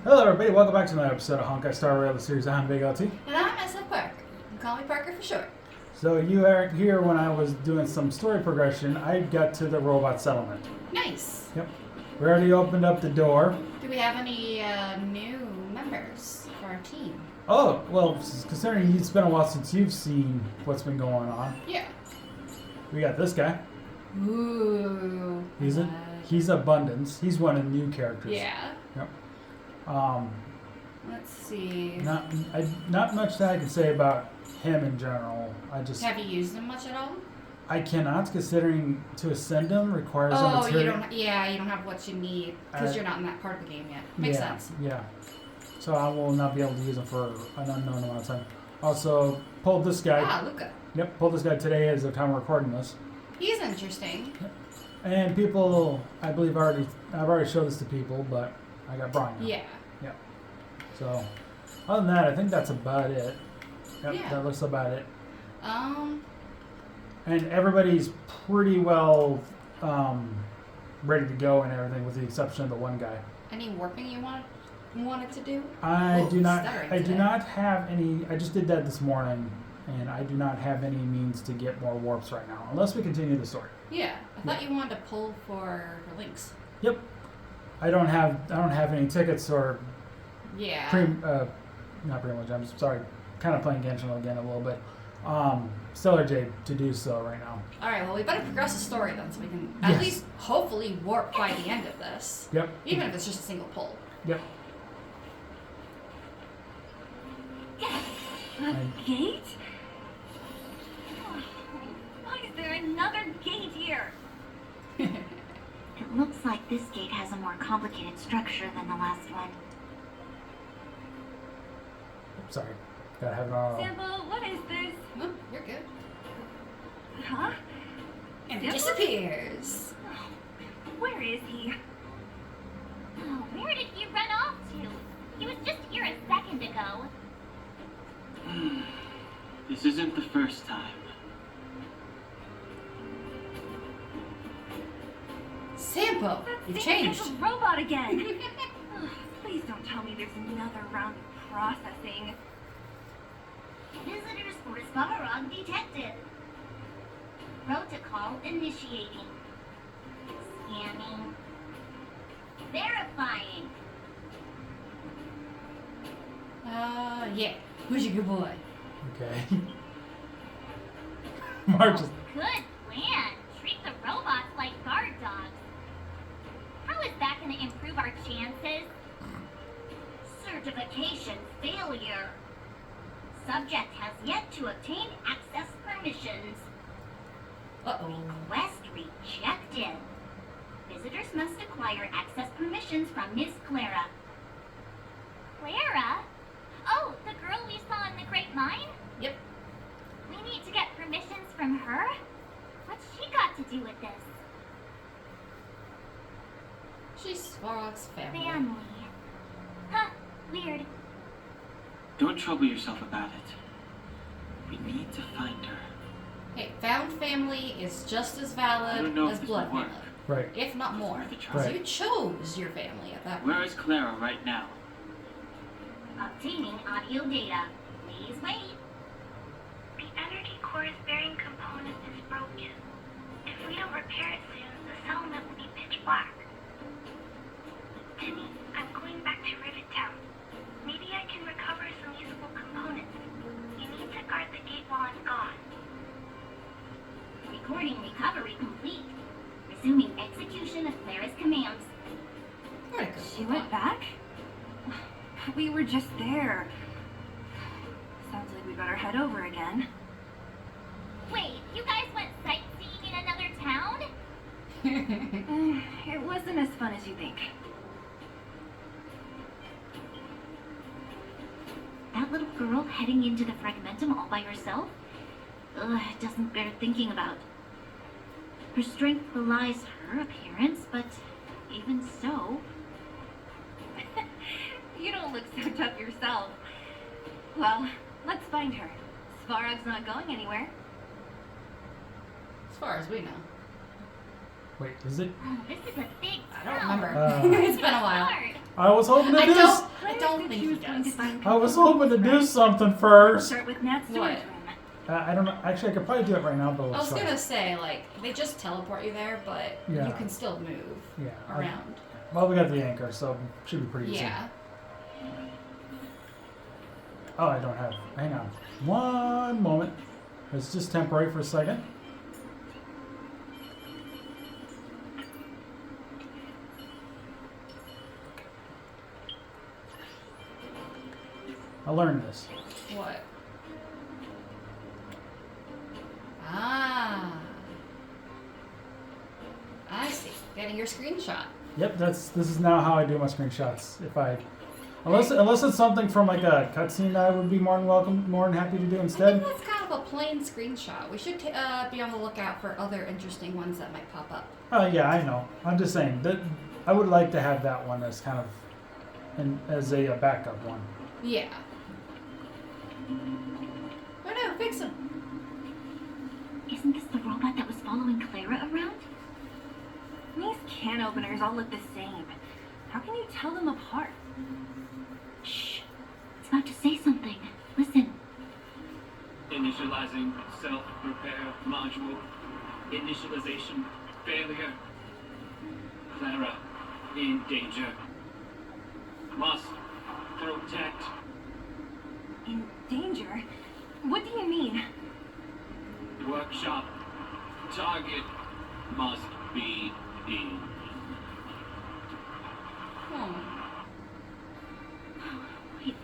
Hello everybody, welcome back to another episode of Honkai Star Rail, the series I'm Big LT. And I'm SF Parker. You can call me Parker for short. So you weren't here when I was doing some story progression. I got to the robot settlement. Nice. Yep. We already opened up the door. Do we have any new members for our team? Oh, well, considering it's been a while since you've seen what's been going on. Yeah. We got this guy. Ooh. He's Abundance. He's one of the new characters. Yeah. Yep. Let's see. Not much that I can say about him in general. Have you used him much at all? I cannot, considering to ascend him requires a material. you don't. Yeah, you don't have what you need because you're not in that part of the game yet. Makes sense. Yeah. So I will not be able to use him for an unknown amount of time. Also, pulled this guy. Ah, Luca. Yep, pulled this guy today as the time we're recording this. He's interesting. And people, I believe I've already showed this to people, but I got Brian now. Yeah. Yep. So, other than that, I think that's about it. Yep, Yeah. that looks about it. And everybody's pretty well ready to go and everything, with the exception of the one guy. Any warping you wanted to do? I do not today. have any. I just did that this morning, and I do not have any means to get more warps right now, unless we continue the story. Yeah, I thought you wanted to pull for links. Yep. I don't have any tickets or Yeah. not pretty much. I'm sorry, kind of playing Genshin again a little bit. Stellar Jade to do so right now. All right. Well, we better progress the story then, so we can Yes. at least hopefully warp by the end of this. Yep. Even if it's just a single pull. Yep. A gate? Why is there another gate here? It looks like this gate has a more complicated structure than the last one. Sorry, gotta have it on. Sample, what is this? Oh, you're good. Huh? And Yep. it disappears. Where is he? Oh, where did he run off to? He was just here a second ago. This isn't the first time. Sampo, you've That changed. thing is a robot again. Ugh, please don't tell me there's another round of processing. Visitors for Svarog detected. Protocol initiating. Scanning. Verifying. Yeah. Who's your good boy? Okay. Mark just. Good plan. Treat the robots like guard dogs. How is that going to improve our chances? Certification failure. Subject has yet to obtain access permissions. Uh-oh. Request rejected. Visitors must acquire access permissions from Miss Clara. Clara? Oh, the girl we saw in the Great Mine? Yep. We need to get permissions from her? What's she got to do with this? She's Svarog's family. Family. Huh, weird. Don't trouble yourself about it. We need to find her. Hey, found family is just as I valid don't know as if this blood will work. family. Right. If not more. Worth a try. Because Right. you chose your family at that point. Where is Clara right now? Obtaining audio data. Please wait. The energy core's bearing component is broken. If we don't repair it soon, the settlement will be pitch black. Timmy, I'm going back to Rivet Town. Maybe I can recover some usable components. You need to guard the gate while I'm gone. Recording recovery complete. Resuming execution of Clara's commands. Where'd it go? She went back? We were just there. Sounds like we better head over again. Wait, you guys went sightseeing in another town? It wasn't as fun as you think. That little girl heading into the Fragmentum all by herself? Ugh, it doesn't bear thinking about. Her strength belies her appearance, but even so... You don't look so tough yourself. Well, let's find her. Svarog's not going anywhere. As far as we know. Wait, is it? Oh, this is a big I don't town. remember. It's been a while. Hard. I was hoping to I do. don't think he does. I was hoping to do something first. Start with Nat's storage What? room. I don't know. Actually, I could probably do it right now, but I let's was try. gonna say, like, they just teleport you there, but Yeah. you can still move Yeah. around. Well, we got the anchor, so should be pretty easy. Yeah. Oh, I don't have. Hang on. One moment. It's just temporary for a second. I learned this. What? Ah. I see. Getting your screenshot. Yep, this is now how I do my screenshots. If I, unless it's something from like a cutscene that I would be more than happy to do I instead. think that's kind of a plain screenshot. We should be on the lookout for other interesting ones that might pop up. Oh yeah, I know. I'm just saying that I would like to have that one as kind of, as a backup one. Yeah. Oh no, fix him. Isn't this the robot that was following Clara around? These can openers all look the same. How can you tell them apart? Shh. It's about to say something. Listen. Initializing self-repair module. Initialization failure. Clara in danger. Must protect. In danger? What do you mean? Workshop. Target must be in. Wait.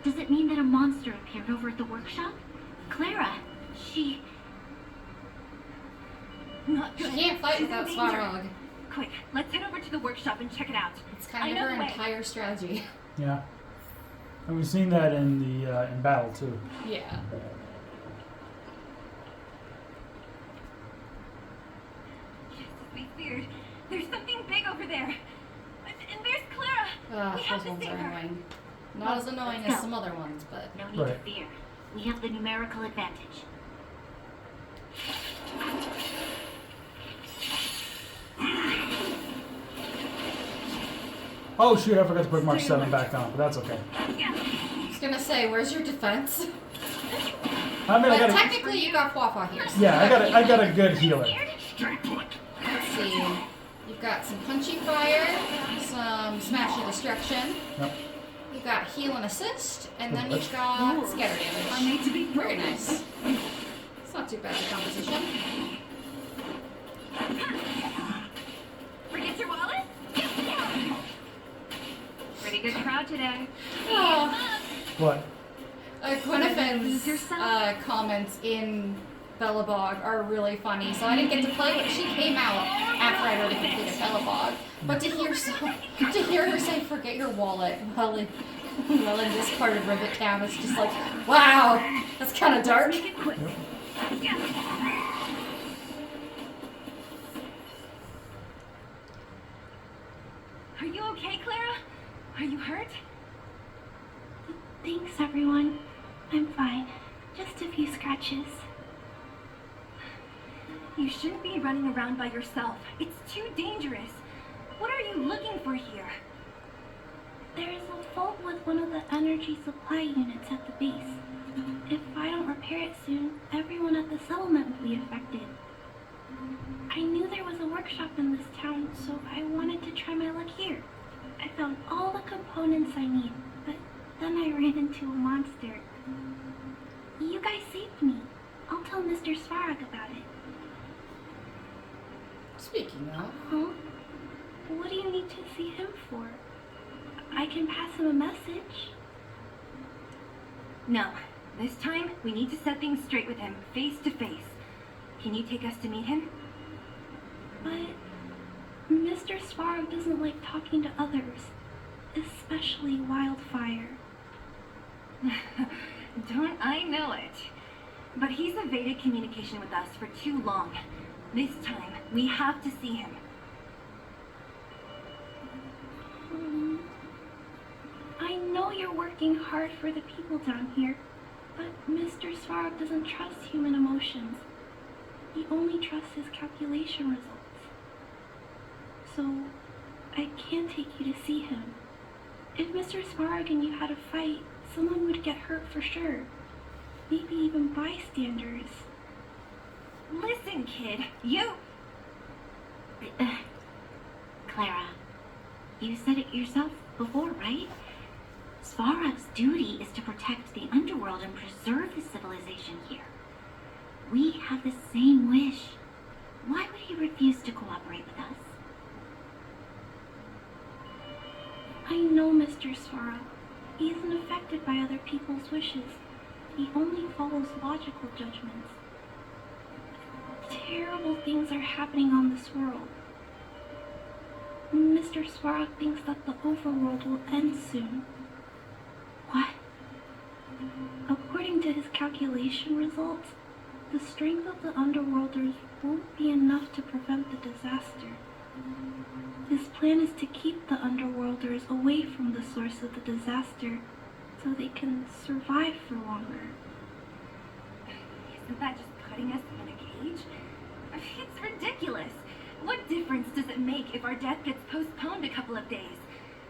Does it mean that a monster appeared over at the workshop? Clara, she... Not She good. can't fight She's in without danger. Svarog. Quick, let's head over to the workshop and check it out. It's I kind of know her the way. entire strategy. Yeah. And we've seen that in the in battle too. Yeah. Just as we feared. There's something big over there. And there's Clara. We have Those to ones save are her. annoying. Not as annoying let's as go. some other ones, but No need Right. to fear. We have the numerical advantage. Oh shoot! I forgot to put Mark 7 back on, but that's okay. I was gonna say, where's your defense? I mean, I But got technically, you got Wafa here. So yeah, I got a good healer. Let's see. You've got some punchy fire, some smash and destruction. Yep. You've got heal and assist, and then Good. you've got scatter Are damage. made to be Very nice. It's not too bad the composition. Forget your wallet? Pretty good crowd today. Oh, What? Lose Gwyneth's yourself? comments in Bellabog are really funny. So I didn't get to play, but she came out after I'd already completed Bellabog. But to hear her say "forget your wallet" while in this part of Rivet Town, it's just like, wow, that's kind of dark. Make it quick. Are you okay, Clara? Are you hurt? Thanks, everyone. I'm fine. Just a few scratches. You shouldn't be running around by yourself. It's too dangerous. What are you looking for here? There is a fault with one of the energy supply units at the base. If I don't repair it soon, everyone at the settlement will be affected. I knew there was a workshop in this town, so I wanted to try my luck here. I found all the components I need, but then I ran into a monster. You guys saved me. I'll tell Mr. Svarog about it. Speaking of, Huh? What do you need to see him for? I can pass him a message. No. This time, we need to set things straight with him, face to face. Can you take us to meet him? But Mr. Svarog doesn't like talking to others, especially Wildfire. Don't I know it? But he's evaded communication with us for too long. This time, we have to see him. I know you're working hard for the people down here, but Mr. Svarog doesn't trust human emotions. He only trusts his calculation results. So, I can't take you to see him. If Mr. Svarog and you had a fight, someone would get hurt for sure. Maybe even bystanders. Listen, kid, you... Clara, you said it yourself before, right? Svarog's duty is to protect the underworld and preserve the civilization here. We have the same wish. Why would he refuse to cooperate with us? I know Mr. Svarog. He isn't affected by other people's wishes. He only follows logical judgments. Terrible things are happening on this world. Mr. Svarog thinks that the overworld will end soon. What? According to his calculation results, the strength of the Underworlders won't be enough to prevent the disaster. His plan is to keep the Underworlders away from the source of the disaster so they can survive for longer. Isn't that just putting us in a cage? It's ridiculous. What difference does it make if our death gets postponed a couple of days?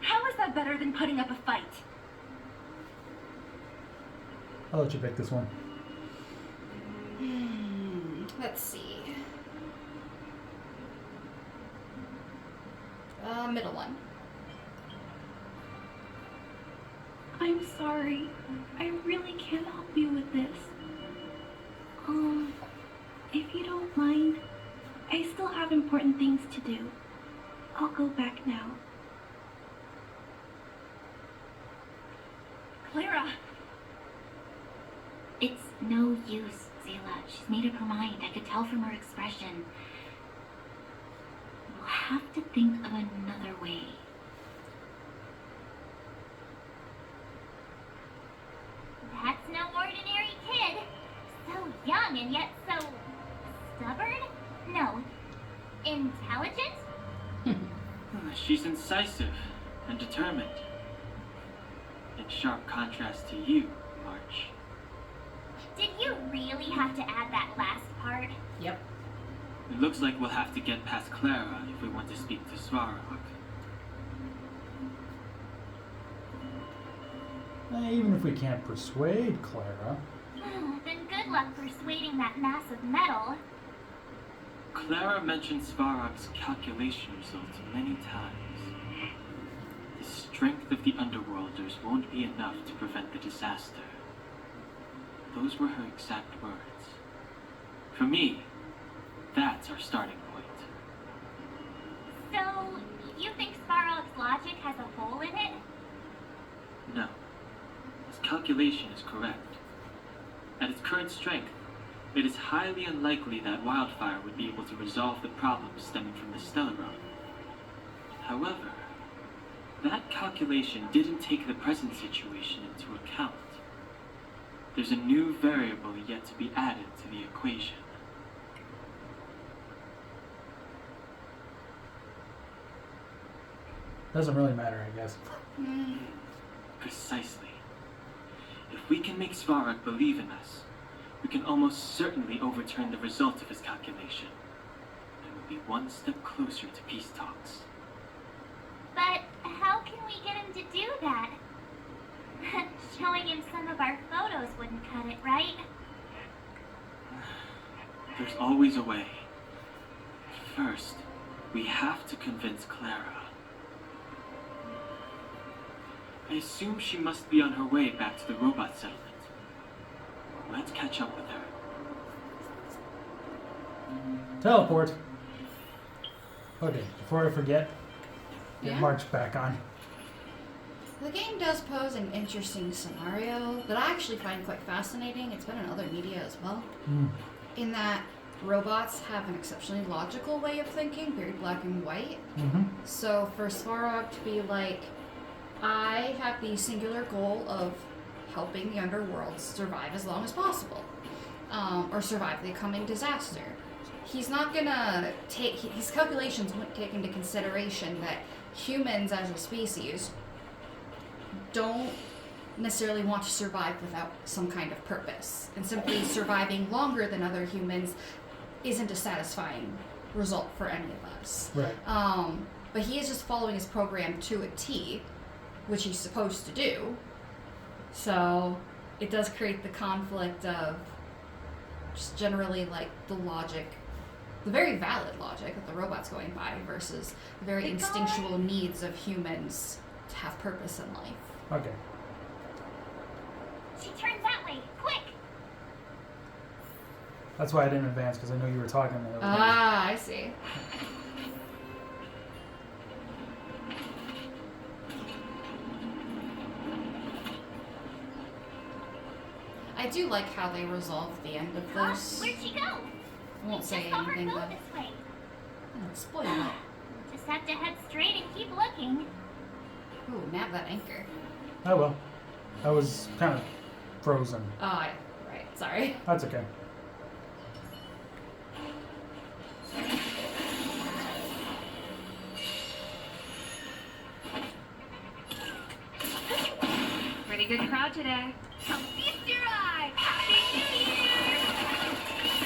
How is that better than putting up a fight? I'll let you pick this one. Let's see. Middle one. I'm sorry. I really can't help you with this. If you don't mind, I still have important things to do. I'll go back now. Clara! It's no use, Zayla. She's made up her mind. I could tell from her expression. We'll have to think of another way. That's no ordinary kid. So young and yet so stubborn? No, intelligent? She's incisive and determined. In sharp contrast to you, March. Did you really have to add that last part? Yep. It looks like we'll have to get past Clara if we want to speak to Svarog. Even if we can't persuade Clara. Then good luck persuading that mass of metal. Clara mentioned Svarog's calculation results many times. The strength of the Underworlders won't be enough to prevent the disaster. Those were her exact words. For me, that's our starting point. So, you think Svarog's logic has a hole in it? No. His calculation is correct. At its current strength, it is highly unlikely that Wildfire would be able to resolve the problems stemming from the Stellaron. However, that calculation didn't take the present situation into account. There's a new variable yet to be added to the equation. Doesn't really matter, I guess. Precisely. If we can make Svarog believe in us, we can almost certainly overturn the result of his calculation. And we'll be one step closer to peace talks. But how can we get him to do that? Showing him some of our photos wouldn't cut it, right? There's always a way. First, we have to convince Clara. I assume she must be on her way back to the robot settlement. Let's catch up with her. Teleport. Okay, before I forget, get Yeah? March back on. The game does pose an interesting scenario that I actually find quite fascinating. It's been in other media as well. In that robots have an exceptionally logical way of thinking, very black and white. So for Svarog to be like, I have the singular goal of helping the underworld survive as long as possible, or survive the coming disaster. He's not gonna take, his calculations wouldn't take into consideration that humans as a species don't necessarily want to survive without some kind of purpose. And simply surviving longer than other humans isn't a satisfying result for any of us. Right. But he is just following his program to a T. which he's supposed to do. So it does create the conflict of just generally like the logic, the very valid logic that the robot's going by versus the very instinctual needs of humans to have purpose in life. Okay. She turns that way. Quick! That's why I didn't advance, because I know you were talking. Ah, I see. I do like how they resolved the end of Huh? this. Where'd she go? I won't say Just saw her anything, go but this way. I'll spoil it. Just have to head straight and keep looking. Ooh, nab that anchor. I will. I was kind of frozen. Oh, right. Sorry. That's okay. Pretty good crowd today. So feast your eye! Happy New Year!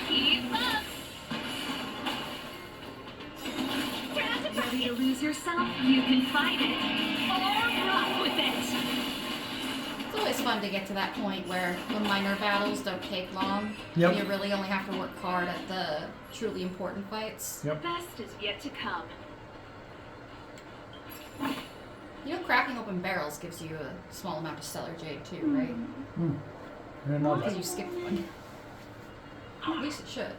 Keep up! Ready to lose yourself? You can fight it. Or rock with it. It's always fun to get to that point where the minor battles don't take long. Yep. You really only have to work hard at the truly important fights. Yep. Best is yet to come. You know, cracking open barrels gives you a small amount of stellar jade too, right? I didn't know Because that. you skipped one. At least it should.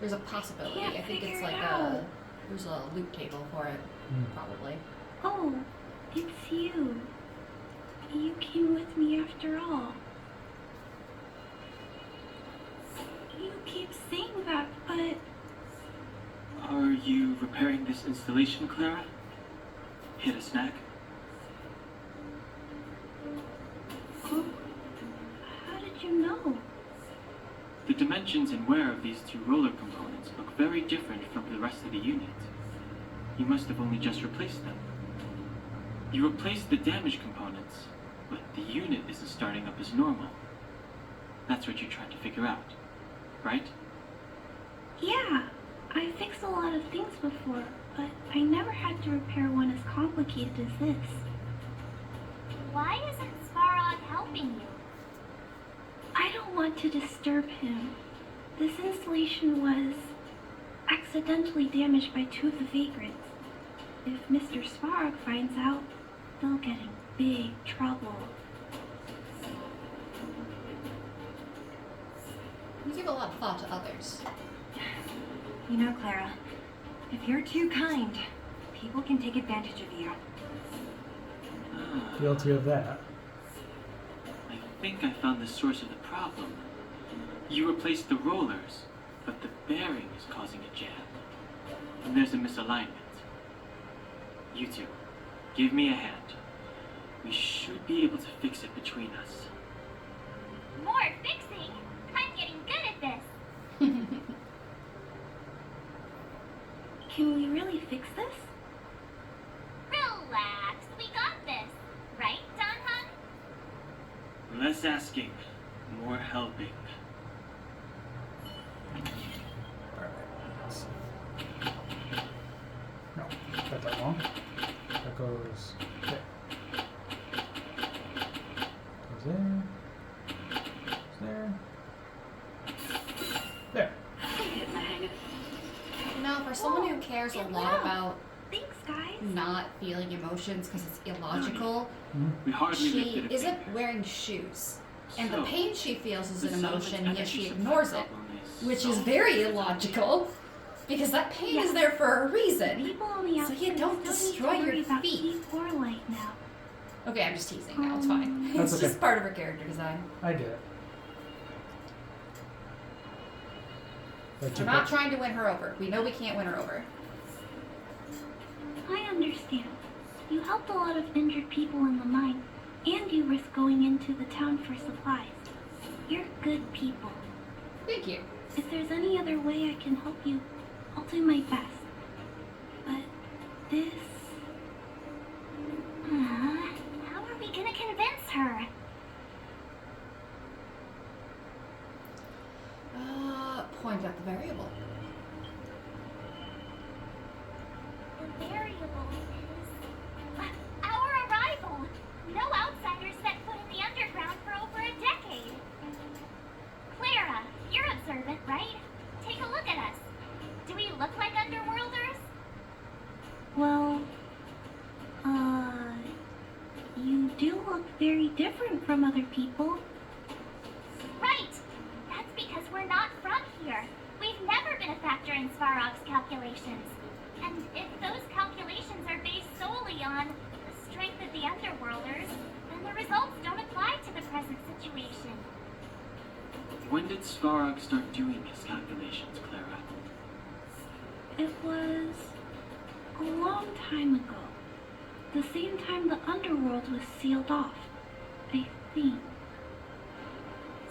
There's a possibility. Can't I think it's figure like it a out. there's a loot table for it, probably. Oh, it's you. You came with me after all. You keep saying that, but Are you repairing this installation, Clara? Hit a snack? oh, how did you know? The dimensions and wear of these two roller components look very different from the rest of the unit. You must have only just replaced them. You replaced the damaged components, but the unit isn't starting up as normal. That's what you're trying to figure out, right? Yeah, I fixed a lot of things before, but I never had to repair one as complicated as this. Why isn't Svarog helping you? I don't want to disturb him. This installation was accidentally damaged by two of the vagrants. If Mr. Svarog finds out, they'll get in big trouble. You give a lot of thought to others. You know, Clara, if you're too kind, people can take advantage of you. Guilty of that. I think I found the source of the problem. You replaced the rollers, but the bearing is causing a jam. And there's a misalignment. You two, give me a hand. We should be able to fix it between us. More fixing? I'm getting good at this. Can we really fix this? Relax, we got this. Right, Don-hun? Less asking, more helping. Alright. Let's see. No, got that wrong. That goes there. Goes there. Goes there. There. Getting the hang of You know, for someone who cares a lot about Thanks, guys. not feeling emotions because it's illogical, We hardly she lifted a isn't finger. wearing shoes. And the So, pain she feels is the an settlement emotion, yet energy she supply ignores it. problem is Which is solved. very illogical, because that pain is there for a reason. People on the So outside you don't still need destroy to worry your about feet. heat or light now. Okay, I'm just teasing now, it's fine. That's It's okay. just part of her character design. I get it. But We're you not put- trying to win her over. We know we can't win her over. I understand. You helped a lot of injured people in the mine, and you risked going into the town for supplies. You're good people. Thank you. If there's any other way I can help you, I'll do my best. But this... How are we gonna convince her? Point out the variable. different from other people. Right! That's because we're not from here. We've never been a factor in Svarog's calculations. And if those calculations are based solely on the strength of the Underworlders, then the results don't apply to the present situation. When did Svarog start doing his calculations, Clara? It was a long time ago. The same time the Underworld was sealed off, I think.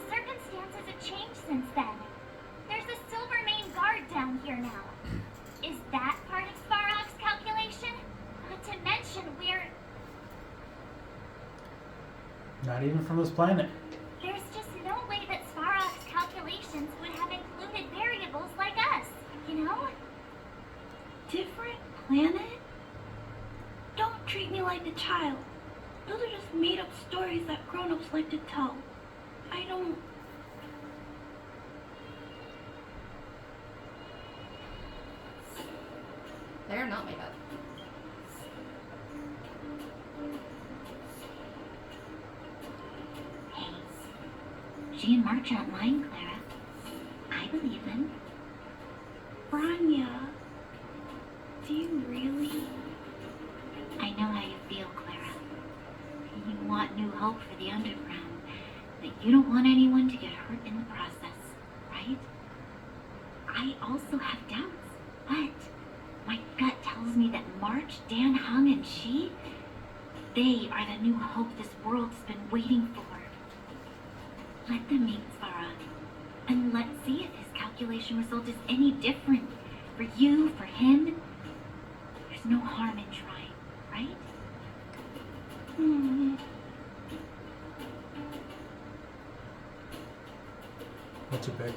Circumstances have changed since then. There's a Silvermane guard down here now. Is that part of Svarog's calculation? Not to mention we're... Not even from this planet. There's just no way that Svarog's calculations would have included variables like us, you know? Different planet? Don't treat me like a child. Those are just made-up stories that grown-ups like to tell. I don't... They're not made up. Hey, she and March aren't lying, Clara. I believe them. Branya, do you really? I know how you feel, Clara. You want new hope for the underground, but you don't want anyone to get hurt in the process, right? I also have doubts, but my gut tells me that March, Dan Hung, and she, they are the new hope this world's been waiting for. Let them meet Svarog, and let's see if his calculation result is any different for you, for him. There's no harm in trying, right? What's your pick?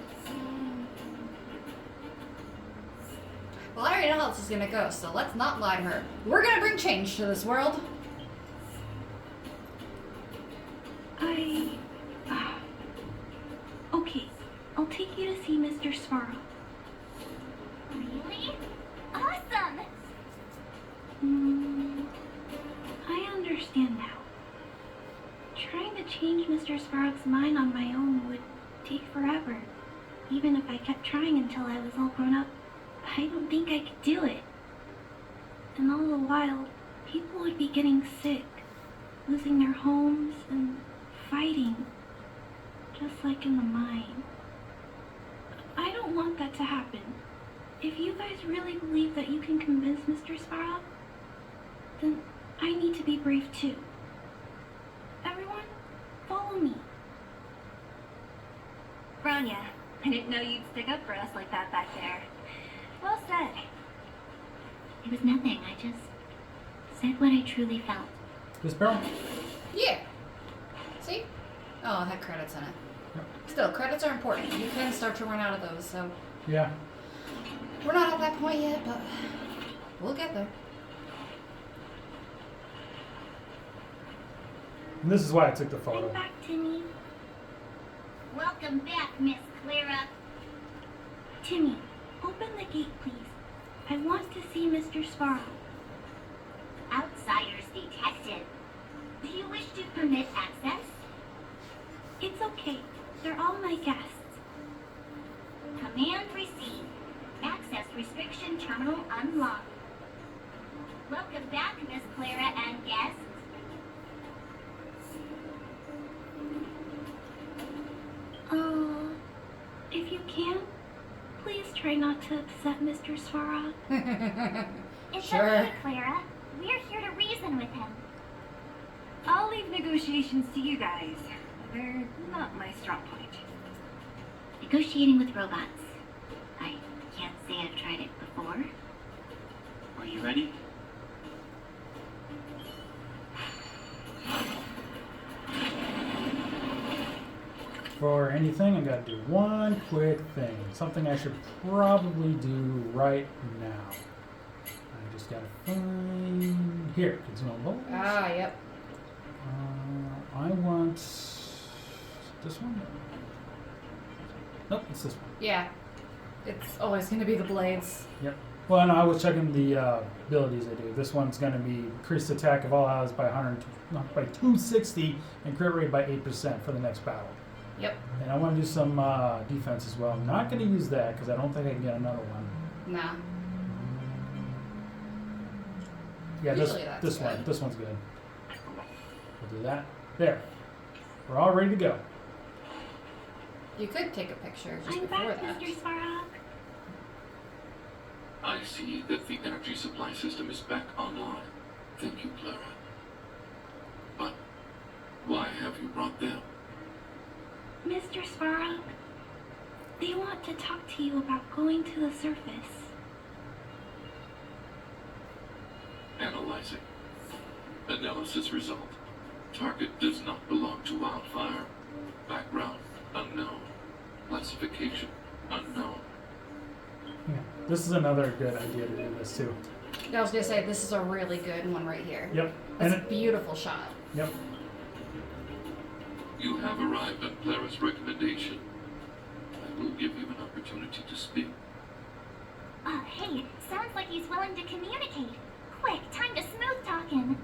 Well, I already know how this is gonna go, so let's not lie to her. We're gonna bring change to this world. Okay, I'll take you to see Mr. Svarog. Really? Awesome! I understand now. Trying to change Mr. Svarog's mind on my own would take forever. Even if I kept trying until I was all grown up, I don't think I could do it. And all the while, people would be getting sick, losing their homes, and fighting, just like in the mine. I don't want that to happen. If you guys really believe that you can convince Mr. Svarog, then I need to be brave too. Everyone, follow me. Branya, I didn't know you'd stick up for us like that back there. Well said. It was nothing. I just said what I truly felt. This barrel? Yeah. See? Oh, it had credits in it. Yep. Still, credits are important. You can start to run out of those, so Yeah. we're not at that point yet, but we'll get there. And this is why I took the I'm photo. back, Timmy. Welcome back, Miss Clara. Timmy, open the gate, please. I want to see Mr. Svarog. Outsiders detected. Do you wish to permit access? It's okay. They're all my guests. Command received. Access restriction terminal unlocked. Welcome back, Miss Clara and guests. If you can, please try not to upset Mr. Svarog. It's Sure. okay, Clara. We're here to reason with him. I'll leave negotiations to you guys. They're not my strong point. Negotiating with robots. I can't say I've tried it before. Are you ready? For anything, I gotta do one quick thing. Something I should probably do right now. I just gotta find here. Consume levels. Ah, yep. I want this one. Nope, it's this one. Yeah. It's always going to be the blades. Yep. Well, no, I was checking the abilities I do. This one's going to be increased attack of all allies by 260 and crit rate by 8% for the next battle. Yep. And I want to do some defense as well. I'm not going to use that because I don't think I can get another one. Nah. Yeah, Usually that's this good. one. This one's good. We'll do that. There. We're all ready to go. You could take a picture just I'm before back, that. Mr. Svarog. I see that the energy supply system is back online. Thank you, Clara. But why have you brought them? Mr. Svarog, they want to talk to you about going to the surface. Analyzing. Analysis result. Target does not belong to Wildfire. Background unknown. Classification unknown. Yeah. This is another good idea to do this too. I was gonna say this is a really good one right here. Yep. It's a beautiful shot. Yep. You have arrived at Clara's recommendation. I will give you an opportunity to speak. Hey, sounds like he's willing to communicate. Quick, time to smooth talking.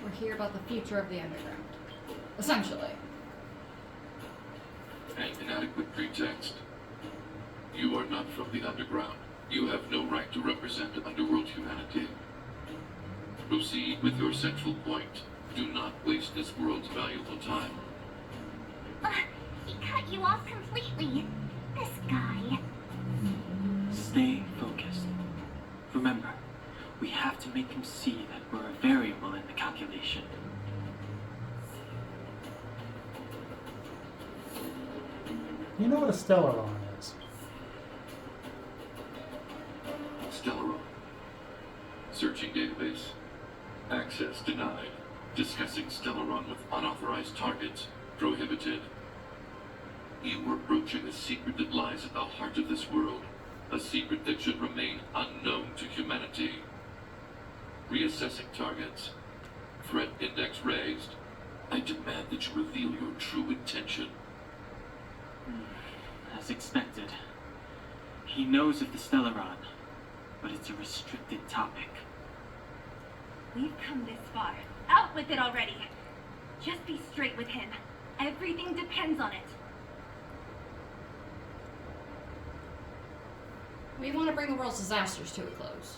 We're here about the future of the underground. Essentially. An inadequate pretext. You are not from the underground. You have no right to represent underworld humanity. Proceed with your central point. Do not waste this world's valuable time. He cut you off completely. This guy. Stay focused. Remember, we have to make him see that we're a variable in the calculation. You know what a Stellaron is? Stellaron. Searching database. Access denied. Discussing Stellaron with unauthorized targets. Prohibited. You were broaching a secret that lies at the heart of this world. A secret that should remain unknown to humanity. Reassessing targets. Threat index raised. I demand that you reveal your true intention. As expected. He knows of the Stellaron, but it's a restricted topic. We've come this far. Out with it already. Just be straight with him. Everything depends on it. We want to bring the world's disasters to a close.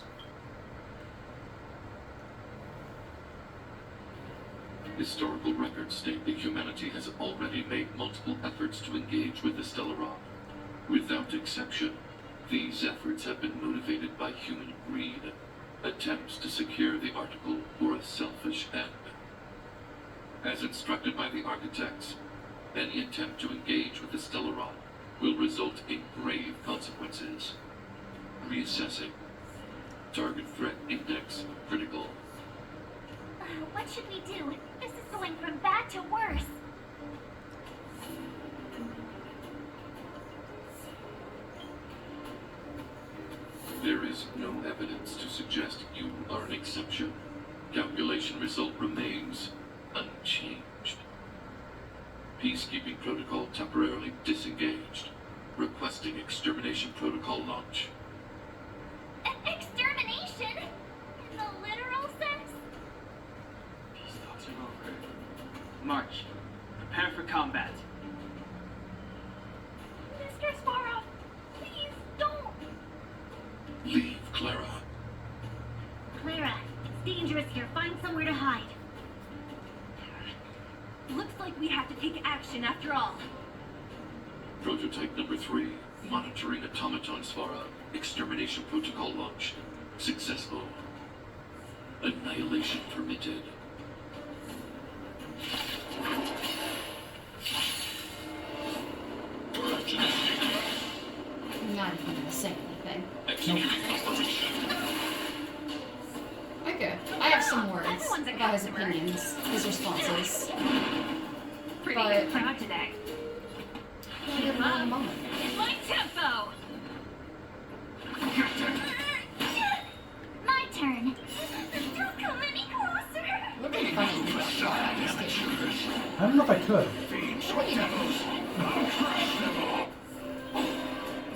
Historical records state that humanity has already made multiple efforts to engage with the Stellaron. Without exception, these efforts have been motivated by human greed, attempts to secure the article for a selfish end. As instructed by the architects, any attempt to engage with the Stellaron will result in grave consequences. Reassessing. Target threat index critical. What should we do? This is going from bad to worse. There is no evidence to suggest you are an exception. Calculation result remains unchanged. Peacekeeping protocol temporarily disengaged. Requesting extermination protocol launch. Extermination? In the literal sense? These talks are over. March. Prepare for combat. Mr. Svarog, please don't. Leave, Clara. Clara, it's dangerous here. Find somewhere to hide. Looks like we have to take action after all. Prototype number 3. Monitoring automaton Svara. Extermination protocol launch. Successful. Annihilation permitted. I'm not even going to say anything. Executing operation. Okay. I have some words Everyone's a about his customer. opinions, his responses. Pretty But- good crowd today. We'll give him a moment. My tempo! My turn. Don't come any closer. It would be funny if we got shot at this station. I don't know if I could.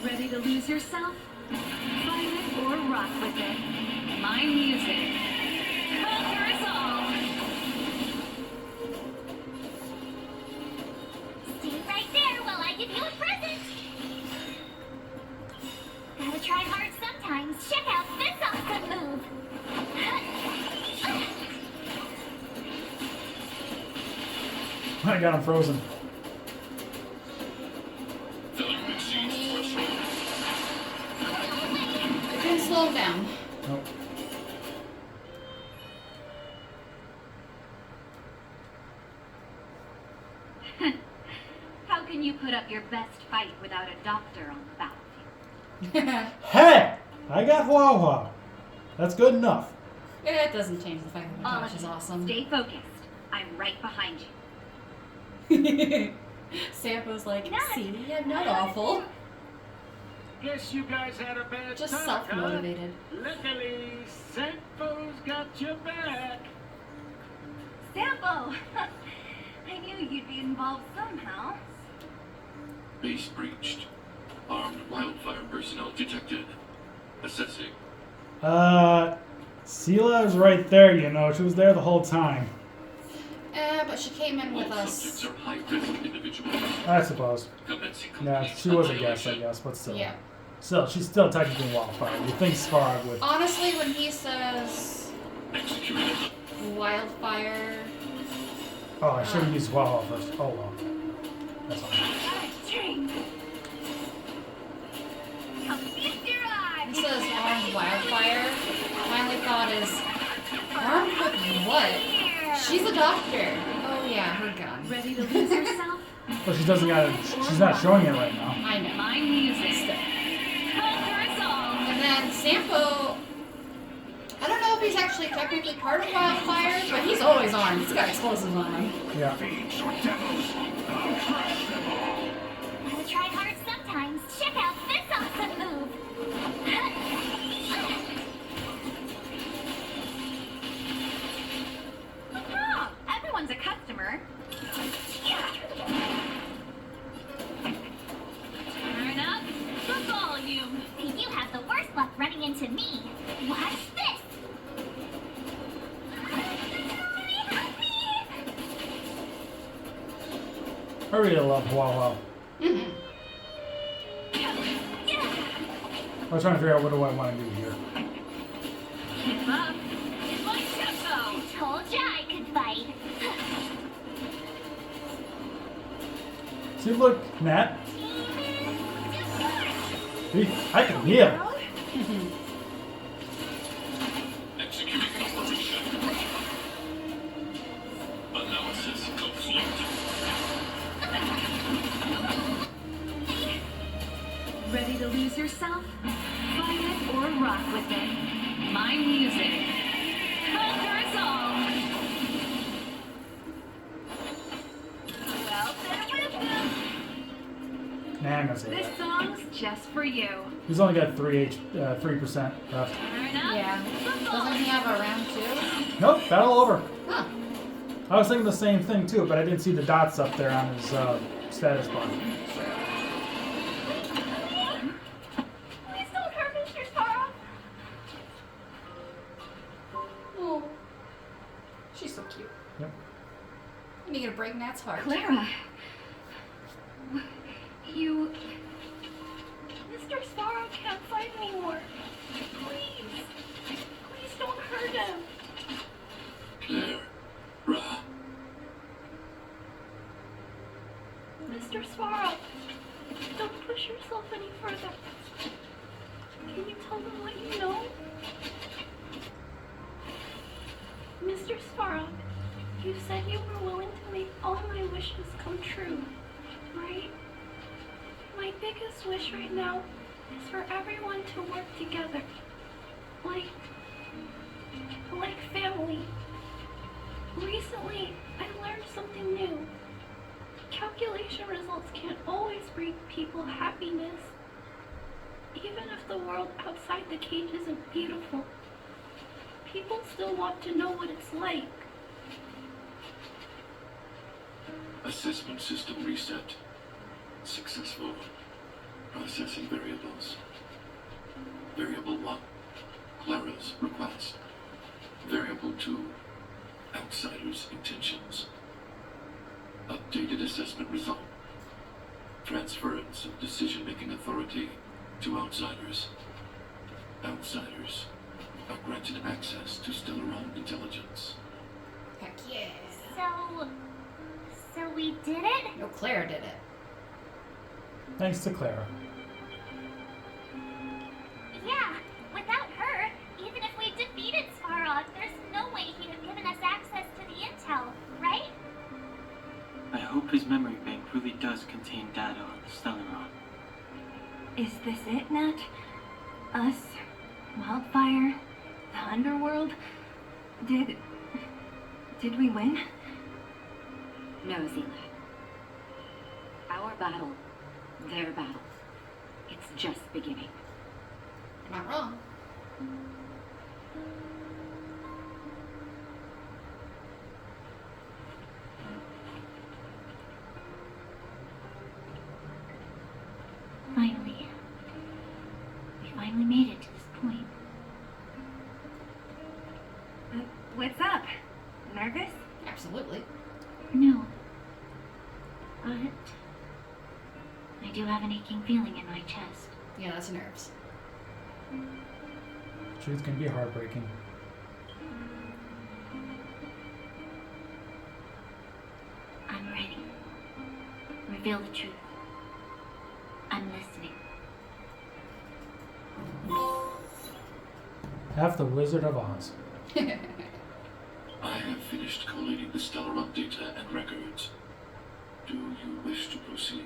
Ready to lose yourself? Fight it or rock with it. My music. Conquer us all! Stay right there while I give you a present. Gotta try hard sometimes. Check out this awesome move. I got him frozen. I can slow him down. Nope. How can you put up your best fight without a doctor on the battlefield? Hey! I got Wawa. That's good enough. It doesn't change the fact that All Natasha's of you, awesome. stay focused. I'm right behind you. Sampo's like, Not- see, I'm not awful. Guess you guys had a bad Just talk, self-motivated. Huh? Luckily, Sampo's got your back. Sampo! I knew you'd be involved somehow. Base breached. Armed wildfire personnel detected. Assessing. Sela is right there, you know. She was there the whole time. But she came in with All us. subjects are high-risk individuals. I suppose. Commencing Yeah, complete she was a guest, I annihilation. guess, but still. Yeah. Still, she's still technically Wildfire. You think Svarog would. Honestly, when he says Executed. wildfire, Oh, I should have used Wildfire first. Oh well. That's fine. Train! I'll feast your eyes! he says armed wildfire, my only thought is, armed with what? She's a doctor. Oh yeah, her gun. Ready to lose yourself? But she doesn't got it. She's not showing it right now. I know. My music. Conquer us all! And then Sampo, I don't know if he's actually technically part of wildfire, but he's always armed. He's got explosives on him. Yeah. Gotta try hard sometimes. Check out this awesome move. Oh, everyone's a customer. Turn up the volume. You have the worst luck running into me. Watch this. I really love Wawa. Mm-hmm. I was trying to figure out what do I want to do here. Keep up. It's my tempo. Told ya I could fight. See, look, Nat. See, I can heal. Executing operation. Analysis complete. Ready to lose yourself? Fight it or rock with it. My music. Conquer us all! Well, then with them. Nah, I'm gonna say This that. song's just for you. He's only got 3% left. Turn up Yeah. the Doesn't volume. he have a round two? Nope, battle over. Huh. I was thinking the same thing too, but I didn't see the dots up there on his status bar. Please don't hurt Mr. Sparrow. Oh. She's so cute. Yep. And you're gonna break Nat's heart. Clara. You. Mr. Sparrow can't fight anymore. Please. Please don't hurt him. Clara. Mr. Sparrow, don't push yourself any further. Can you tell them what you know? Mr. Sparrow, you said you were willing to make all my wishes come true, right? My biggest wish right now is for everyone to work together. Like family. Recently, I learned something new. Calculation results can't always bring people happiness. Even if the world outside the cage isn't beautiful, people still want to know what it's like. Assessment system reset. Successful. Processing variables. Variable 1. Clara's request. Variable 2. Outsider's intentions. Updated assessment result. Transference of decision-making authority to outsiders. Outsiders are granted access to Stellaron intelligence. Heck yeah. So we did it? No, Claire did it. Thanks to Clara. Yeah, without her, even if we defeated Svarog, there's no way he'd have given us access to the intel, right? I hope his memory bank really does contain data on the Stellaron. Is this it, Nat? Us? Wildfire? The underworld? Did we win? No, Zila. Our battle, their battle. It's just beginning. Not wrong. Finally. We finally made it to this point. What's up? Nervous? Absolutely. No. But I do have an aching feeling in my chest. Yeah, that's nerves. Truth can be heartbreaking. I'm ready. Reveal the truth. I'm listening. Half the Wizard of Oz. I have finished collating the Stellaron data and records. Do you wish to proceed,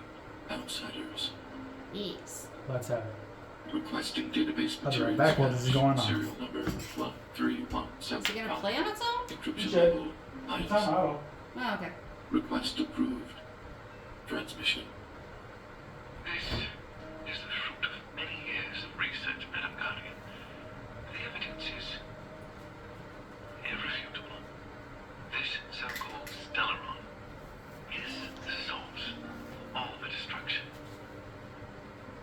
outsiders? Yes. Let's have it. Requesting database I'll be right materials. back while this is going on. Serial number 13175. Is he gonna play on its own? Encryption Okay. level minus. Oh. Oh, okay. Request approved. Transmission. This is the fruit of many years of research, Madam Guardian. The evidence is irrefutable. This so-called Stellaron is the source of all the destruction.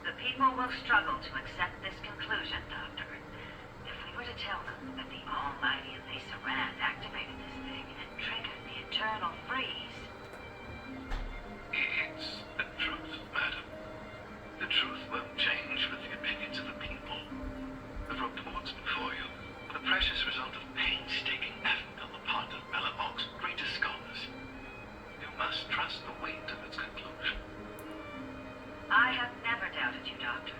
The people will struggle to accept this conclusion, Doctor. If we were to tell them that the almighty Lisa Rand activated this thing and triggered the eternal freeze. It's the truth, madam. The truth won't change with the opinions of the people. I've wrote the boards before you. The precious result of painstaking effort on the part of Bellamog's greatest scholars. You must trust the weight of its conclusion. I have never doubted you, Doctor.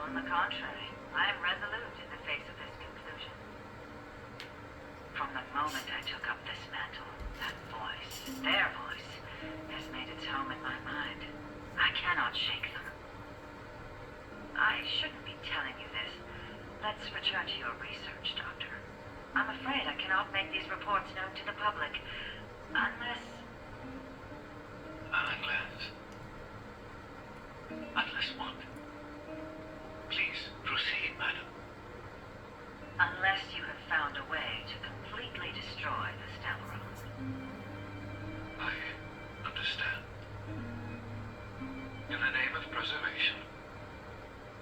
On the contrary, I am resolute in the face of this conclusion. From the moment I took up this mantle, that voice, their voice, has made its home in my mind. I cannot shake them. I shouldn't be telling you this. Let's return to your research, Doctor. I'm afraid I cannot make these reports known to the public. Unless... Unless what? Please proceed, madam. Unless you have found a way to completely destroy the Stellaron. I understand. In the name of preservation,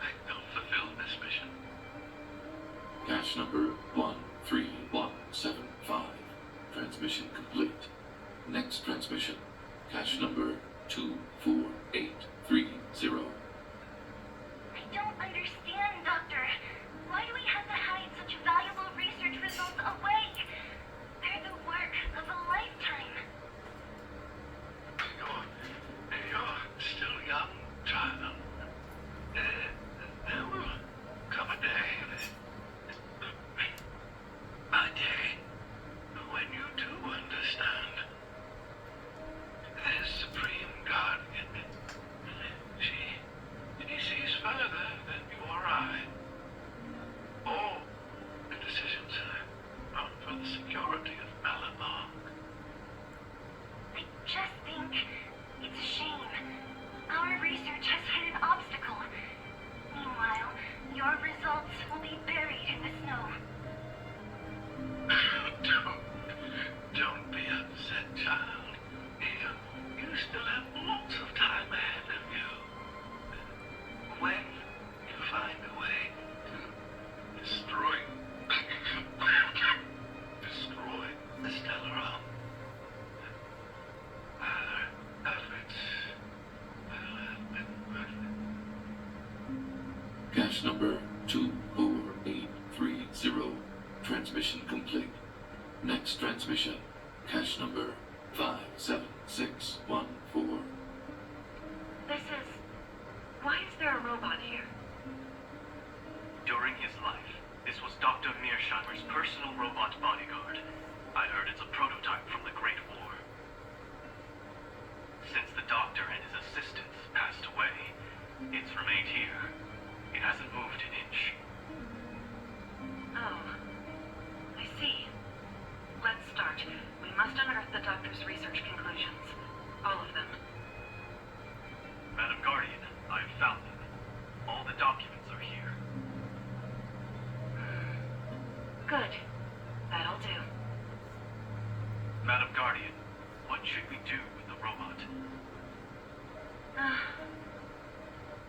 I will fulfill this mission. Cache number 13175. Transmission complete. Next transmission. Cache number 24830. I don't understand, Doctor. Why do we have to hide such valuable research results away? They're the work of a lifetime. You're still young, child. There will come a day, when you do understand. This Supreme Guardian, he sees further than you or Cache number 24830. Transmission complete. Next transmission. Cache number 57614. Why is there a robot here? During his life, this was Dr. Mearsheimer's personal robot bodyguard. I heard it's a prototype from the Great War. Since the doctor and his assistants passed away, it's remained here. It hasn't moved an inch. Oh. I see. Let's start. We must unearth the doctor's research conclusions. All of them. Madam Guardian, I have found them. All the documents are here. Good. That'll do. Madam Guardian, what should we do with the robot?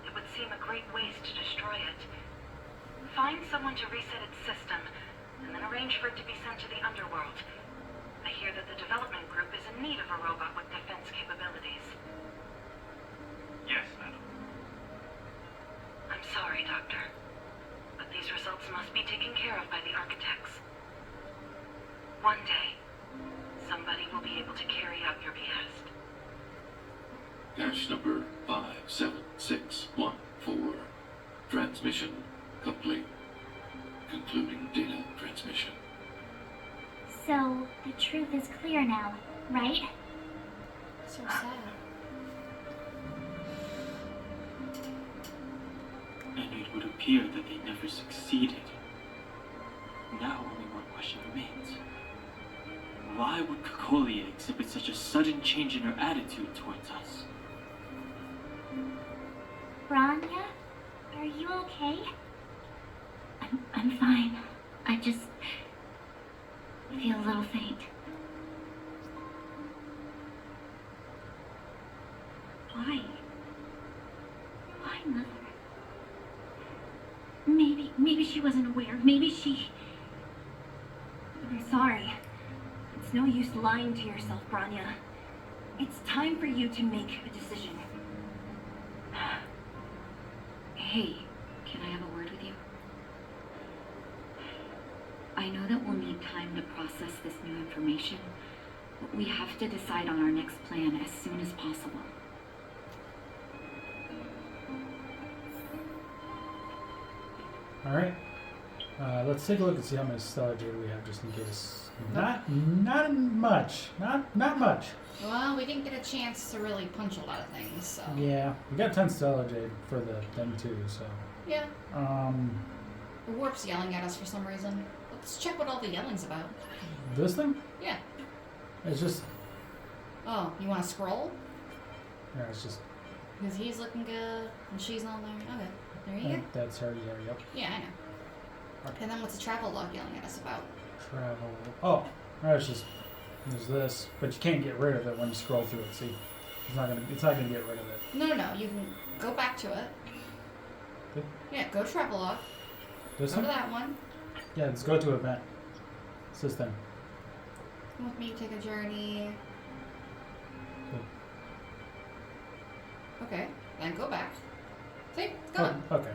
It would seem a great waste to destroy it. Find someone to reset its system, and then arrange for it to be sent to the underworld. I hear that the development group is in need of a robot with defense capabilities. Yes, madam. I'm sorry, Doctor, but these results must be taken care of by the architects. One day, somebody will be able to carry out your behest. Cache number 57614. Transmission complete. Concluding data transmission. So, the truth is clear now, right? So sad. And it would appear that they never succeeded. Now only one question remains. Why would Kokolia exhibit such a sudden change in her attitude towards us? Branya? Are you okay? I'm fine. I just feel a little faint. Why? Why, Mother? Maybe she wasn't aware. Maybe she... I'm sorry. It's no use lying to yourself, Branya. It's time for you to make a decision. Hey, can I have a word with you? I know that we'll need time to process this new information, but we have to decide on our next plan as soon as possible. Alright. Let's take a look and see how much stellar jade we have just in case. Not much. Not much. Well, we didn't get a chance to really punch a lot of things, so. Yeah. We got 10 stellar jade for the thing too, so. Yeah. The warp's yelling at us for some reason. Let's check what all the yelling's about. This thing? Yeah. It's just Oh, you want to scroll? yeah, it's just Because he's looking good, and she's not there. Okay, there you go. that's her, yeah, yep. Yeah, I know. And then what's the travel log yelling at us about? Travel. Oh, it's just there's this, but you can't get rid of it when you scroll through it. See, it's not gonna get rid of it. No, you can go back to it. Okay. Yeah, go travel log. This Go to one? that one. Yeah, let's go to event. It's this thing. Come with me, take a journey. Okay, then go back. See, it's gone. Oh, okay.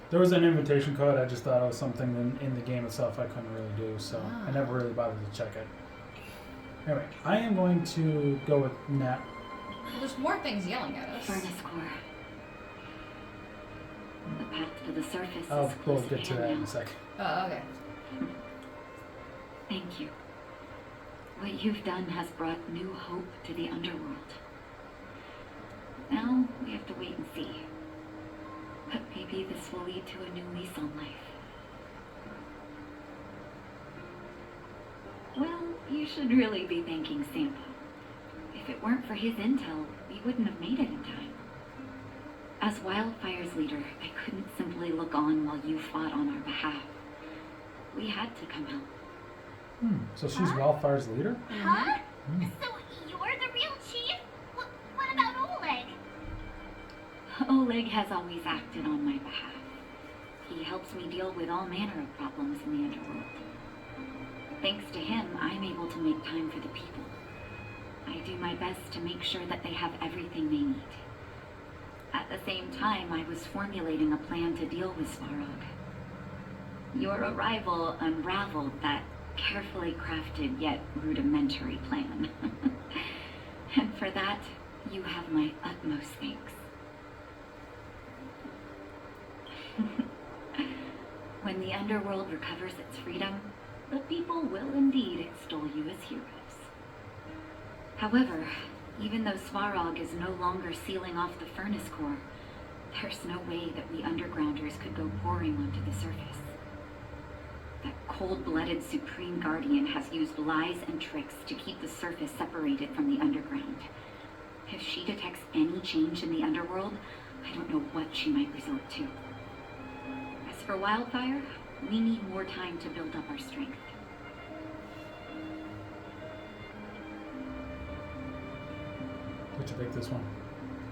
There was an invitation code. I just thought it was something in the game itself I couldn't really do, so I never really bothered to check it. Anyway, I am going to go with Nat. Well, there's more things yelling at us. Furnace core. The path to the surface I'll is close get at to hand that in now. a sec. Oh, okay. Thank you. What you've done has brought new hope to the underworld. Now we have to wait and see. But maybe this will lead to a new lease on life. Well, you should really be thanking Sampo. If it weren't for his intel, we wouldn't have made it in time. As Wildfire's leader, I couldn't simply look on while you fought on our behalf. We had to come out. So she's Wildfire's leader? Huh? So you're the real chief? What about Oleg? Oleg has always acted on my behalf. He helps me deal with all manner of problems in the underworld. Thanks to him, I'm able to make time for the people. I do my best to make sure that they have everything they need. At the same time, I was formulating a plan to deal with Svarog. Your arrival unraveled that carefully crafted yet rudimentary plan. And for that, you have my utmost thanks. When the underworld recovers its freedom, the people will indeed extol you as heroes. However, even though Svarog is no longer sealing off the furnace core, there's no way that we undergrounders could go pouring onto the surface. That cold-blooded Supreme Guardian has used lies and tricks to keep the surface separated from the underground. If she detects any change in the underworld, I don't know what she might resort to. As for Wildfire, we need more time to build up our strength. Did you pick this one?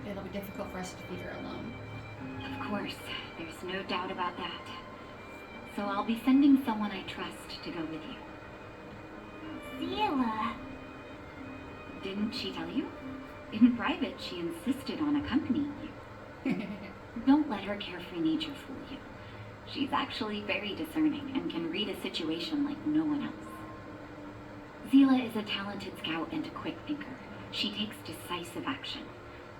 It'll be difficult for us to defeat her alone. Of course, there's no doubt about that. So I'll be sending someone I trust to go with you. Zila. Didn't she tell you? In private, she insisted on accompanying you. Don't let her carefree nature fool you. She's actually very discerning and can read a situation like no one else. Zila is a talented scout and a quick thinker. She takes decisive action.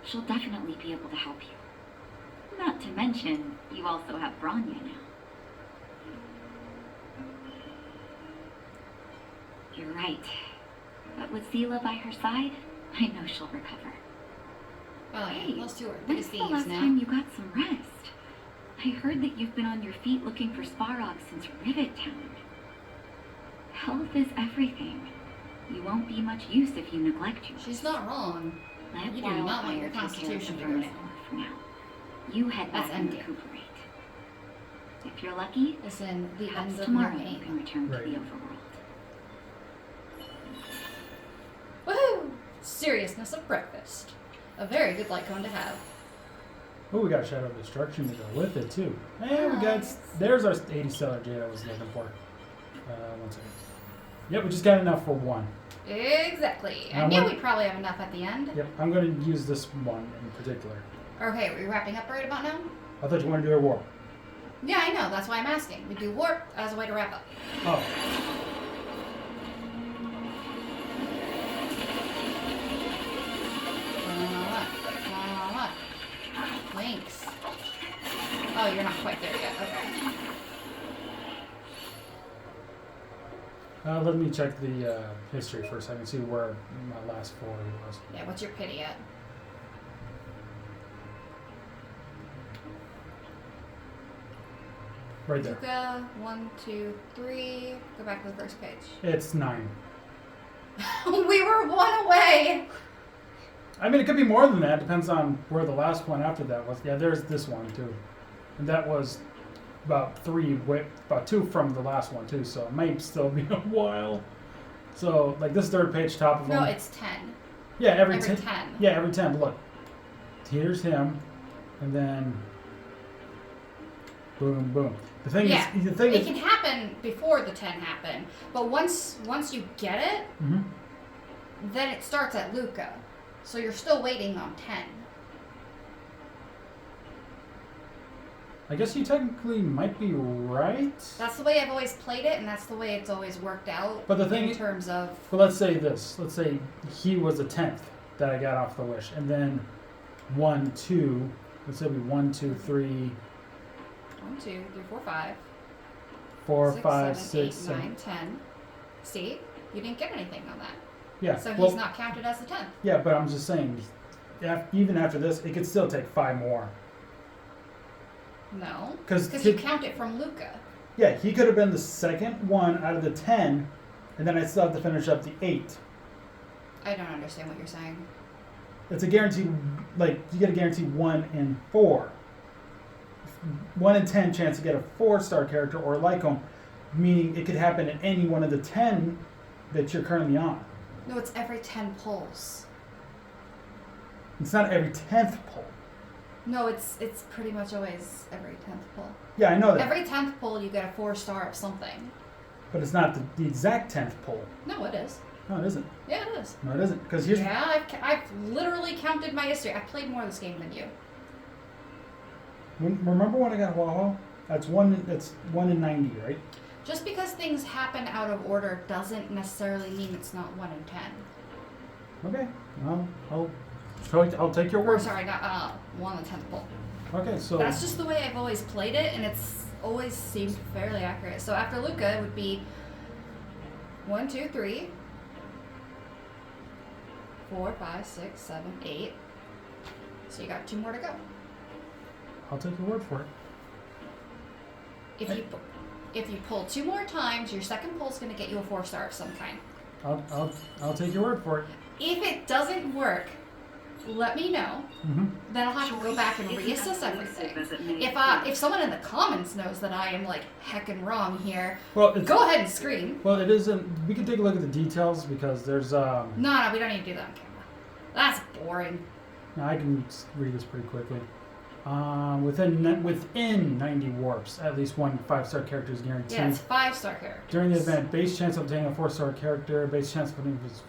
She'll definitely be able to help you. Not to mention, you also have Branya now. You're right. But with Zila by her side, I know she'll recover. Oh, Hey, yeah, those two are when's biggest the thieves last now. time you got some rest? I heard that you've been on your feet looking for Svarog since Rivet Town. Health is everything. You won't be much use if you neglect yours. She's not wrong. Let You do not want your Wildfire take care of constitution the to go furnace down. core for now. You head That's back and empty. recuperate. If you're lucky, It's in the perhaps end of tomorrow your you game. can return Right. to the overworld. Woohoo! Seriousness of breakfast. A very good light cone to have. Oh, we got Shadow of Destruction to go with it, too. And we got... There's our 80 stellar jade I was looking for. 1 second. Yep, we just got enough for one. Exactly. I Now knew what- we'd probably have enough at the end. Yep, I'm going to use this one in particular. Okay, are we wrapping up right about now? I thought you wanted to do a warp. Yeah, I know. That's why I'm asking. We do warp as a way to wrap up. Oh. Links. Oh, you're not quite there yet. Okay. Let me check the history first. I can see where my last 4 was. Yeah, what's your pity at? Right there. Zuka, 1, 2, 3. Go back to the first page. It's 9. We were 1 away! I mean, it could be more than that. Depends on where the last one after that was. Yeah, there's this one, too. And that was about 2 from the last one, too. So it might still be a while. So, like, this third page, top of No, them. it's 10. Yeah, every Every 10. 10. Yeah, every 10. But look. Here's him. And then... Boom, boom. The thing Yeah, is... The thing it is... can happen before the 10 happen. But once you get it, Mhm. then it starts at Luca. So you're still waiting on 10. I guess you technically might be right. That's the way I've always played it, and that's the way it's always worked out. But the thing in terms of But let's say this. Let's say he was a 10th that I got off the wish. And then 1, 2. Let's say it'll be 1, 2, 3, 1, 2, 3, 4, 5, 4, 6, 5, 7, 6, 8, 7. 9, 10. See, you didn't get anything on that. Yeah. So well, he's not counted as the 10th. Yeah, but I'm just saying, even after this, it could still take 5 more. No, 'Cause because he- you count it from Luca. Yeah, he could have been the second one out of the 10, and then I still have to finish up the 8. I don't understand what you're saying. It's a guaranteed, like, you get a guaranteed 1 in 4. 1 in 10 chance to get a 4-star character or a Lycom, meaning it could happen at any one of the 10 that you're currently on. No, it's every 10 pulls. It's not every 10th pull. No, it's pretty much always every 10th pull. Yeah, I know that. Every 10th pull, you get a 4-star of something. But it's not the exact 10th pull. No, it is. No, it isn't. Yeah, it is. No, it isn't. Because here's... Yeah, I've literally counted my history. I've played more of this game than you. Remember when I got Waho? That's 1 in 90, right? Just because things happen out of order doesn't necessarily mean it's not 1 in 10. Okay. Well, I'll take your Or word. sorry, not 1 on the 10th pull. Okay, so That's just the way I've always played it, and it's always seemed fairly accurate. So after Luca, it would be 1, 2, 3, 4, 5, 6, 7, 8. So you got 2 more to go. I'll take your word for it. If you pull 2 more times, your second pull is going to get you a 4-star of some kind. I'll take your word for it. If it doesn't work, let me know. Mm-hmm. Then I'll have to go back and reassess everything. If someone in the comments knows that I am like heckin' wrong here, Well, go ahead and scream. Well, it isn't. We can take a look at the details because there's No, we don't need to do that on camera. That's boring. No, I can read this pretty quickly. Within 90 warps, at least one 5-star character is guaranteed. Yeah, it's 5-star characters. During the event, base chance of obtaining a 4-star character, base chance of putting his.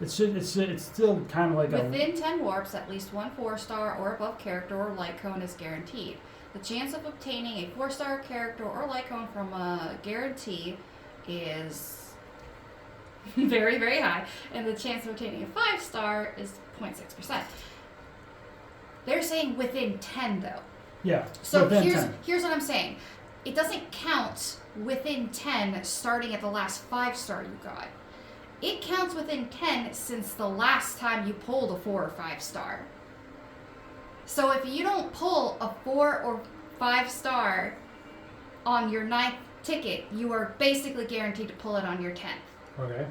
It's still kind of like Within 10 warps, at least one 4-star or above character or light cone is guaranteed. The chance of obtaining a 4-star character or light cone from a guarantee is very, very high, and the chance of obtaining a 5-star is 0.6%. They're saying within 10 though. Yeah. So within here's 10. here's what I'm saying. It doesn't count within 10 starting at the last 5-star you got. It counts within 10 since the last time you pulled a 4 or 5-star. So if you don't pull a 4 or 5-star on your 9th ticket, you are basically guaranteed to pull it on your 10th. Okay.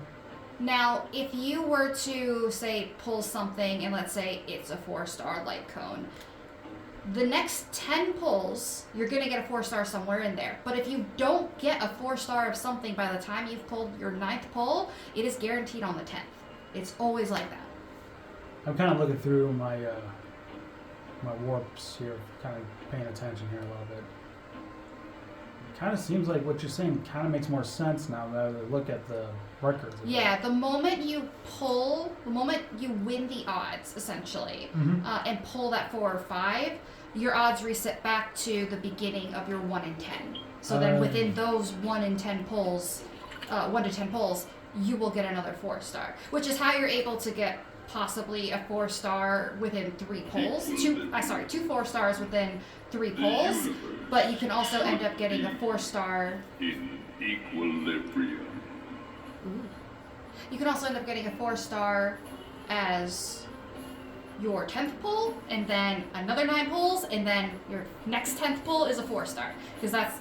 Now, if you were to, say, pull something, and let's say it's a 4-star light cone, the next 10 pulls, you're going to get a 4-star somewhere in there. But if you don't get a 4-star of something by the time you've pulled your 9th pull, it is guaranteed on the 10th. It's always like that. I'm kind of looking through my my warps here, kind of paying attention here a little bit. It kind of seems like what you're saying kind of makes more sense now that I look at the records. Yeah, the moment you win the odds, essentially, and pull that 4 or 5, your odds reset back to the beginning of your 1 in 10. So then within those 1 in 10 pulls, 1 to 10 pulls, you will get another 4-star, which is how you're able to get possibly a 4-star within 3 pulls. 2 4-stars within 3 pulls, but you can also end up getting a 4-star In equilibrium. You can also end up getting a 4-star as your 10th pull, and then another 9 pulls, and then your next 10th pull is a 4-star. Because that's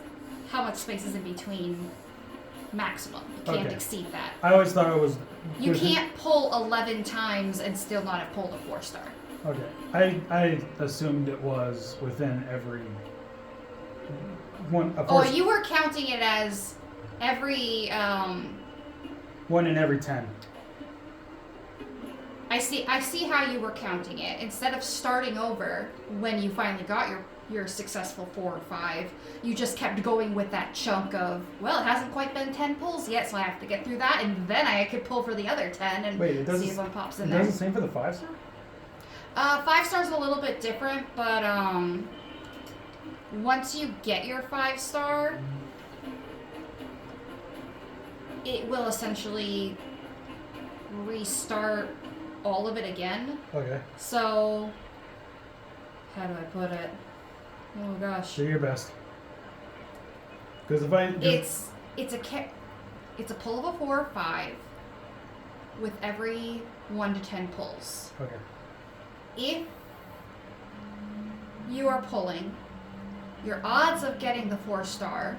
how much space is in between maximum. You can't exceed that. I always thought it was... You can't pull 11 times and still not have pulled a 4-star. Okay. I assumed it was within every... one. You were counting it as every... 1 in every 10. I see how you were counting it. Instead of starting over when you finally got your successful 4 or 5, you just kept going with that chunk of, well, it hasn't quite been 10 pulls yet, so I have to get through that, and then I could pull for the other 10 and see if one pops in there. It does the same for the 5-star? 5-star's a little bit different, but once you get your 5-star, it will essentially restart all of it again. Okay. So, how do I put it? Oh gosh. Do your best. Because if I... It's a pull of a 4 or 5 with every 1 to 10 pulls. Okay. If you are pulling, your odds of getting the 4-star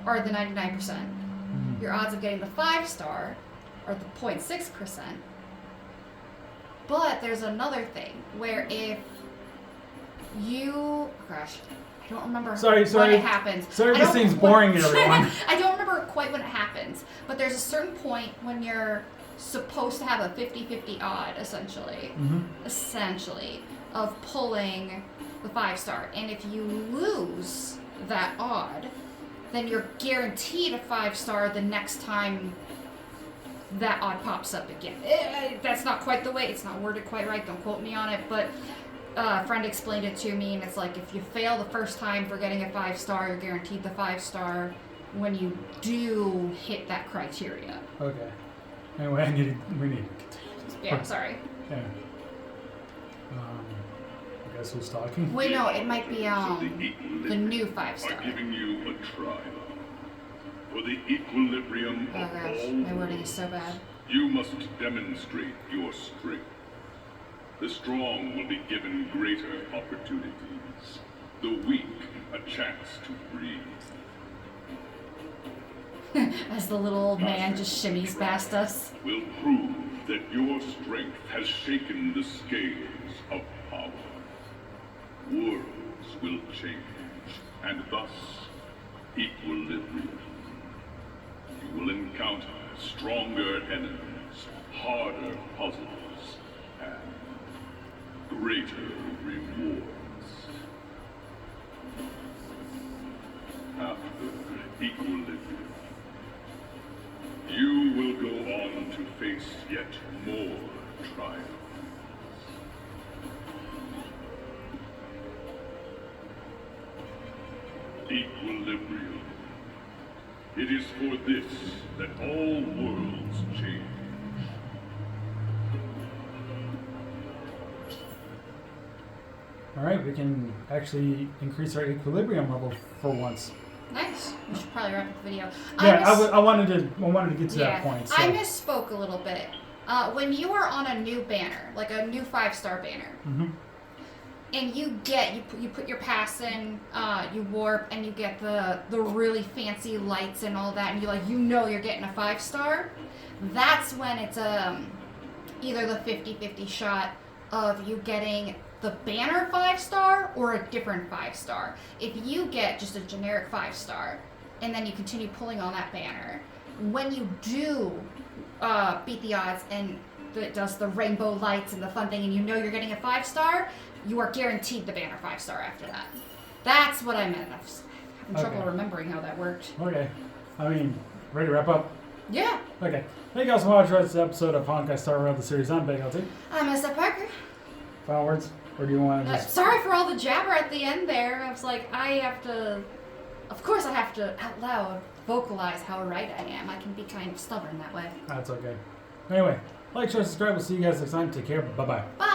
are the 99%. Your odds of getting the 5-star are the 0.6%. But there's another thing where if you, gosh, I don't remember when it happens. Sorry, this thing's boring, everyone. I don't remember quite when it happens, but there's a certain point when you're supposed to have a 50-50 odd, essentially, of pulling the 5-star. And if you lose that odd, then you're guaranteed a 5-star the next time that odd pops up again. That's not quite the way, it's not worded quite right, don't quote me on it, but a friend explained it to me, and it's like if you fail the first time for getting a 5-star, you're guaranteed the 5-star when you do hit that criteria. Okay. Anyway, we need to continue. Yeah, sorry. Yeah. I guess who's talking? Wait, no, it might be the new 5-star. Are giving you a trial. For the equilibrium Oh of gosh, all my wording is so bad. you must demonstrate your strength. The strong will be given greater opportunities. The weak a chance to breathe. As the little old man just shimmies past us. Will prove that your strength has shaken the scales of power. Worlds will change, and thus equilibrium. You will encounter stronger enemies, harder puzzles, and greater rewards. After equilibrium, you will go on to face yet more trials. Equilibrium. It is for this that all worlds change. Alright, we can actually increase our equilibrium level for once. Nice. We should probably wrap up the video. Yeah, I wanted to get to that point. So. I misspoke a little bit. When you are on a new banner, like a new 5-star banner, and you put your pass in, you warp, and you get the really fancy lights and all that, and you're getting a 5-star. That's when it's either the 50-50 shot of you getting the banner 5-star or a different 5-star. If you get just a generic 5-star, and then you continue pulling on that banner, when you do beat the odds and it does the rainbow lights and the fun thing, and you're getting a 5-star, you are guaranteed the banner 5-star after that. That's what I meant. I'm having trouble remembering how that worked. Okay. I mean, ready to wrap up? Yeah. Okay. Thank you guys for watching this episode of Honkai Star Rail, the series. I'm Big LT. I'm Mr. Parker. Final words? Or do you want to just... Sorry for all the jabber at the end there. I was like, of course I have to out loud vocalize how right I am. I can be kind of stubborn that way. That's okay. Anyway, like, share, subscribe. We'll see you guys next time. Take care. Bye-bye. Bye.